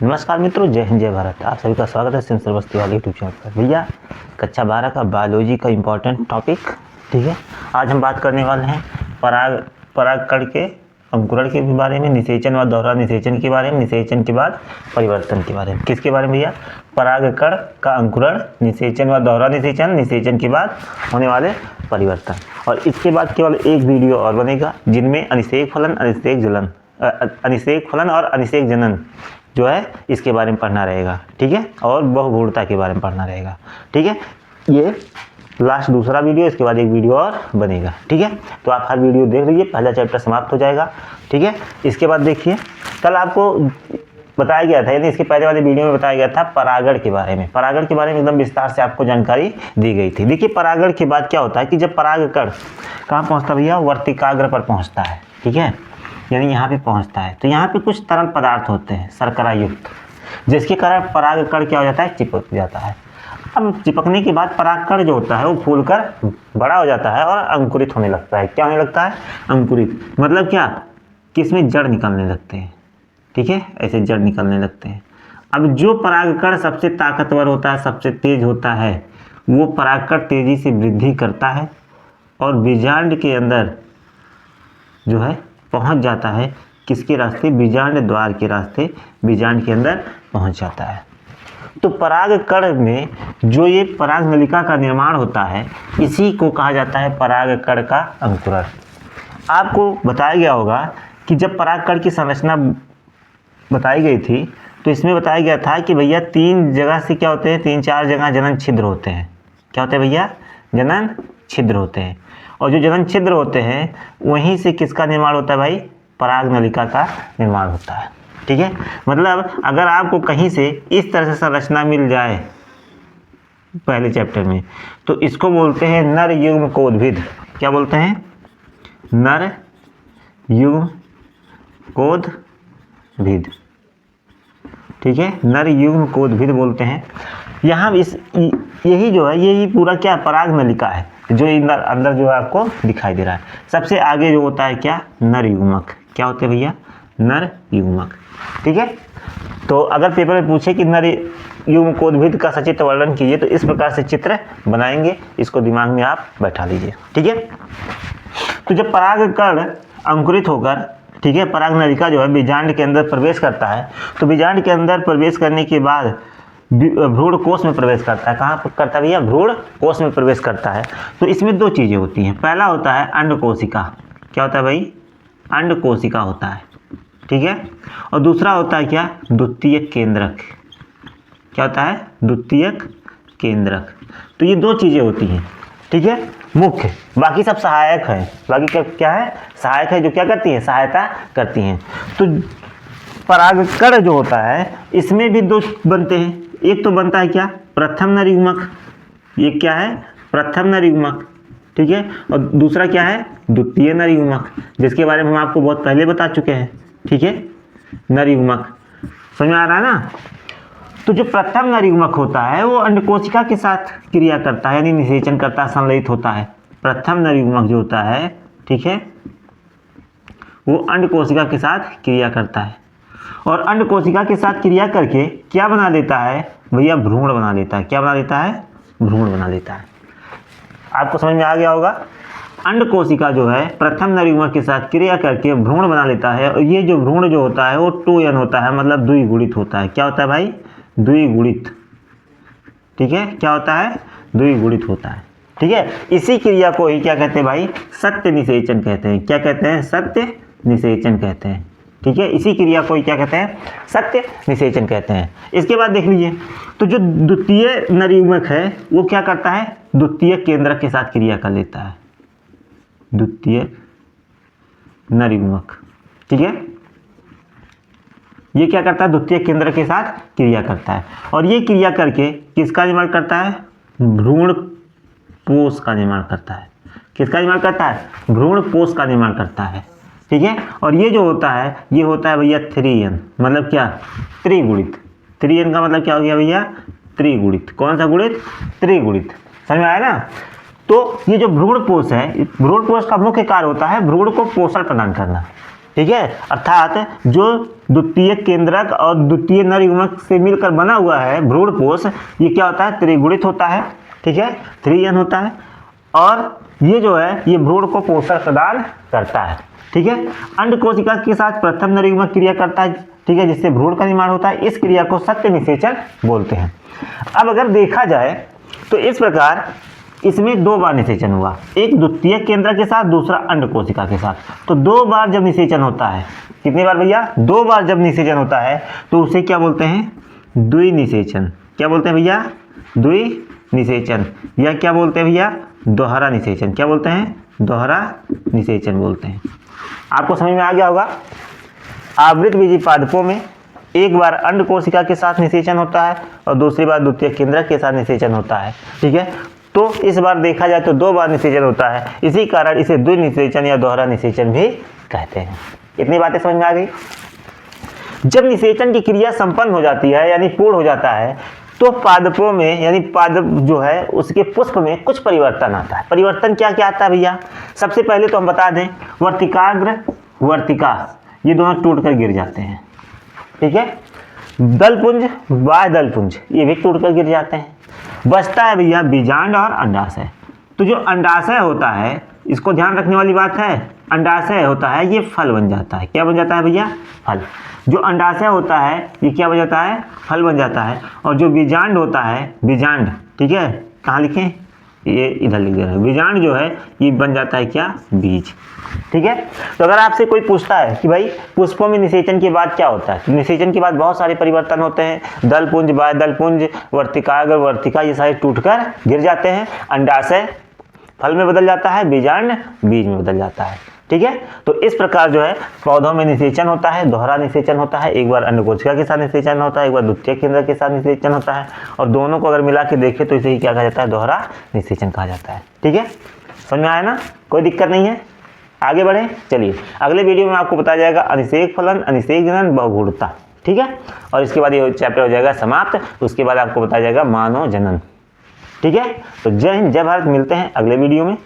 नमस्कार मित्रों, जय हिंद जय भारत। आप सभी का स्वागत है सिम सरबस्ती वाले यूट्यूब चैनल पर। भैया कक्षा 12 का बायोलॉजी का इम्पोर्टेंट टॉपिक, ठीक है। आज हम बात करने वाले हैं परागकण के अंकुरण के बारे में, निषेचन व दोहरा निषेचन के बारे में, निषेचन के बाद परिवर्तन के बारे में। किसके बारे में भैया? परागकण का अंकुरण, निषेचन व दोहरा निषेचन, निषेचन के बाद होने वाले परिवर्तन। और इसके बाद केवल एक वीडियो और बनेगा जिनमें अनिषेक फलन, अनिषेक फलन और अनिषेक जनन जो है इसके बारे में पढ़ना रहेगा, ठीक है। और बहुगुणता के बारे में पढ़ना रहेगा, ठीक है। ये लास्ट दूसरा वीडियो, इसके बाद एक वीडियो और बनेगा, ठीक है। तो आप हर वीडियो देख लीजिए, पहला चैप्टर समाप्त हो जाएगा, ठीक है। इसके बाद देखिए, कल आपको बताया गया था, यानी इसके पहले वाले वीडियो में बताया गया था परागण के बारे में। परागण के बारे में एकदम विस्तार से आपको जानकारी दी गई थी। देखिए परागण के बाद क्या होता है कि जब परागकण कहाँ पहुँचता है भैया? वर्तिकाग्र पर पहुँचता है, ठीक है, यानी यहाँ पे पहुँचता है। तो यहाँ पे कुछ तरल पदार्थ होते हैं शर्करा युक्त, जिसके कारण परागकण क्या हो जाता है? चिपक जाता है। अब चिपकने के बाद परागकण जो होता है वो फूलकर बड़ा हो जाता है और अंकुरित होने लगता है। क्या होने लगता है? अंकुरित। मतलब क्या कि इसमें जड़ निकलने लगते हैं, ठीक है, ऐसे जड़ निकलने लगते हैं। अब जो परागकण सबसे ताकतवर होता है, सबसे तेज होता है, वो परागकण तेजी से वृद्धि करता है और बीजांड के अंदर जो है पहुंच जाता है। किसके रास्ते? बीजांड द्वार के रास्ते बीजांड के अंदर पहुंच जाता है। तो परागकण में जो ये पराग नलिका का निर्माण होता है, इसी को कहा जाता है परागकण का अंकुरण। आपको बताया गया होगा कि जब परागकण की संरचना बताई गई थी तो इसमें बताया गया था कि भैया 3 जगह से क्या होते हैं, 3-4 जगह जनन छिद्र होते हैं। क्या होते हैं भैया? जनन छिद्र होते हैं। और जो जनन छिद्र होते हैं वहीं से किसका निर्माण होता है भाई? पराग नलिका का निर्माण होता है, ठीक है। मतलब अगर आपको कहीं से इस तरह से संरचना मिल जाए पहले चैप्टर में, तो इसको बोलते हैं नर युग्मकोद्भिद। क्या बोलते हैं? नर युग्मकोद्भिद, ठीक है, नर युग्मकोद्भिद बोलते हैं। यहाँ यही जो है, यही पूरा क्या पराग नलिका है जो अंदर जो है आपको दिखाई दे रहा है। सबसे आगे जो होता है क्या? नर युग्मक। क्या होते हैं भैया? नर युग्मक, ठीक है। तो अगर पेपर में पूछे कि नर युग्मकोद्भिद का सचित्र वर्णन कीजिए, तो इस प्रकार से चित्र बनाएंगे, इसको दिमाग में आप बैठा लीजिए, ठीक है। तो जब परागकण अंकुरित होकर, ठीक है, पराग नलिका जो है बीजांड के अंदर प्रवेश करता है, तो बीजांड के अंदर प्रवेश करने के बाद भ्रूण कोश में प्रवेश करता है। कहाँ करता है भैया? भ्रूण कोश में प्रवेश करता है। तो इसमें 2 चीज़ें होती हैं। पहला होता है अंड कोशिका। क्या होता है भाई? अंड कोशिका होता है, ठीक है। और दूसरा होता है क्या? द्वितीयक केंद्रक। क्या होता है? द्वितीयक केंद्रक। तो ये 2 चीज़ें होती हैं, ठीक है, मुख्य। बाकी सब सहायक है। बाकी क्या है? सहायक है, जो क्या करती हैं? सहायता करती हैं। तो परागकण जो होता है इसमें भी 2 बनते हैं। एक तो बनता है क्या? प्रथम नर युग्मक। ये क्या है? प्रथम नर युग्मक, ठीक है। और दूसरा क्या है? द्वितीय नर युग्मक, जिसके बारे में हम आपको बहुत पहले बता चुके हैं, ठीक है, नर युग्मक। समझ में आ रहा है ना? तो जो प्रथम नर युग्मक होता है वो अंडकोशिका के साथ क्रिया करता है, यानी निषेचन करता है, संलयित होता है। प्रथम नर युग्मक जो होता है, ठीक है, वो अंडकोशिका के साथ क्रिया करता है और अंडकोशिका के साथ क्रिया करके क्या बना देता है भैया? भ्रूण बना देता है। क्या बना देता है? भ्रूण बना देता है। आपको समझ में आ गया होगा। अंडकोशिका जो है प्रथम नर युग्मक के साथ क्रिया करके भ्रूण बना लेता है और ये जो भ्रूण जो होता है वो 2n होता है, मतलब द्विगुणित होता है। क्या होता है भाई? द्विगुणित, ठीक है। क्या होता है? द्विगुणित होता है, ठीक है। इसी क्रिया को ही क्या कहते हैं भाई? सत्य निषेचन कहते हैं। क्या कहते हैं? सत्य निषेचन कहते हैं, ठीक है। इसी क्रिया को ही क्या कहते हैं? सत्य निषेचन कहते हैं। इसके बाद देख लीजिए, तो जो द्वितीय नर युग्मक है वो क्या करता है? द्वितीय केंद्रक के साथ क्रिया कर लेता है। द्वितीय नर युग्मक, ठीक है, ये क्या करता है? द्वितीय केंद्रक के साथ क्रिया करता है और ये क्रिया करके किसका निर्माण करता है? भ्रूण कोश का निर्माण करता है। किसका निर्माण करता है? भ्रूण कोश का निर्माण करता है, ठीक है। और ये जो होता है ये होता है भैया 3n, मतलब क्या? त्रिगुणित। 3n का मतलब क्या हो गया भैया? त्रिगुणित। कौन सा गुणित? त्रिगुणित। समझ में आया ना? तो ये जो भ्रूणपोष है, भ्रूणपोष का मुख्य कार्य होता है भ्रूण को पोषण प्रदान करना, ठीक है। अर्थात जो द्वितीय केंद्रक और द्वितीय नर युग्मक से मिलकर बना हुआ है भ्रूणपोष, ये क्या होता है, त्रिगुणित होता है, ठीक है, 3n होता है, और ये जो है ये भ्रूण को पोषण प्रदान करता है, ठीक है। अंड कोशिका के साथ प्रथम नर युग्मक क्रिया करता है, ठीक है, जिससे भ्रूण का निर्माण होता है, इस क्रिया को सत्य निषेचन बोलते हैं। अब अगर देखा जाए तो इस प्रकार इसमें 2 बार निषेचन हुआ, एक द्वितीय केंद्र के साथ, दूसरा अंड कोशिका के साथ। तो 2 बार जब निषेचन होता है, कितनी बार भैया, 2 बार जब निषेचन होता है तो उसे क्या बोलते हैं, द्विनिषेचन। क्या बोलते हैं भैया, द्विनिषेचन, या क्या बोलते हैं भैया, दोहरा निषेचन। क्या बोलते हैं, दोहरा निषेचन बोलते हैं। आपको समझ में आ गया होगा। आवृत बीजी पादपों में एक बार अंड कोशिका के साथ निषेचन होता है और दूसरी बार द्वितीय केंद्रक के साथ निषेचन होता है, ठीक है। तो इस बार देखा जाए तो 2 बार निषेचन होता है, इसी कारण इसे द्विनिषेचन या दोहरा निषेचन भी कहते हैं। इतनी बातें समझ में आ गई। जब निषेचन की क्रिया संपन्न हो जाती है यानी पूर्ण हो जाता है तो पादपों में यानी पादप जो है उसके पुष्प में कुछ परिवर्तन आता है। परिवर्तन क्या क्या आता है भैया, सबसे पहले तो हम बता दें, वर्तिकाग्र वर्तिका ये दोनों टूटकर गिर जाते हैं, ठीक है। दलपुंज बाह्य दलपुंज ये भी टूटकर गिर जाते हैं। बचता है भैया बीजांड और अंडाशय। तो जो अंडाशय होता है, इसको ध्यान रखने वाली बात है, अंडाशय होता है ये फल बन जाता है। क्या बन जाता है भैया, फल। जो अंडाशय होता है ये क्या बन जाता है, फल बन जाता है। और जो बीजांड होता है, बीजांड, ठीक है, कहाँ लिखें, ये इधर लिख दे रहे हैं, बीजांड जो है ये बन जाता है क्या, बीज, ठीक है। तो अगर आपसे कोई पूछता है कि भाई पुष्पों में निषेचन के बाद क्या होता है, तो निषेचन के बाद बहुत सारे परिवर्तन होते हैं। दलपुंज बाह्य दलपुंज वर्तिकाग्र वर्तिका ये सारे टूटकर गिर जाते हैं। अंडाशय फल में बदल जाता है, बीजांड बीज में बदल जाता है, ठीक है। तो इस प्रकार जो है पौधों में निषेचन होता है, दोहरा निषेचन होता है। एक बार अंड कोशिका के साथ निषेचन होता है, एक बार द्वितीय केंद्र के साथ निषेचन होता है, और दोनों को अगर मिला के देखें तो इसे ही क्या कहा जाता है, दोहरा निषेचन कहा जाता है, ठीक है। समझ में आया ना, कोई दिक्कत नहीं है। आगे बढ़े, चलिए अगले वीडियो में आपको बताया जाएगा अनिषेक फलन, अनिषेक जनन, बहुगुणता, ठीक है। और इसके बाद ये चैप्टर हो जाएगा समाप्त। उसके बाद आपको बताया जाएगा मानव जनन, ठीक है। तो जय हिंद, जय भारत, मिलते हैं अगले वीडियो में।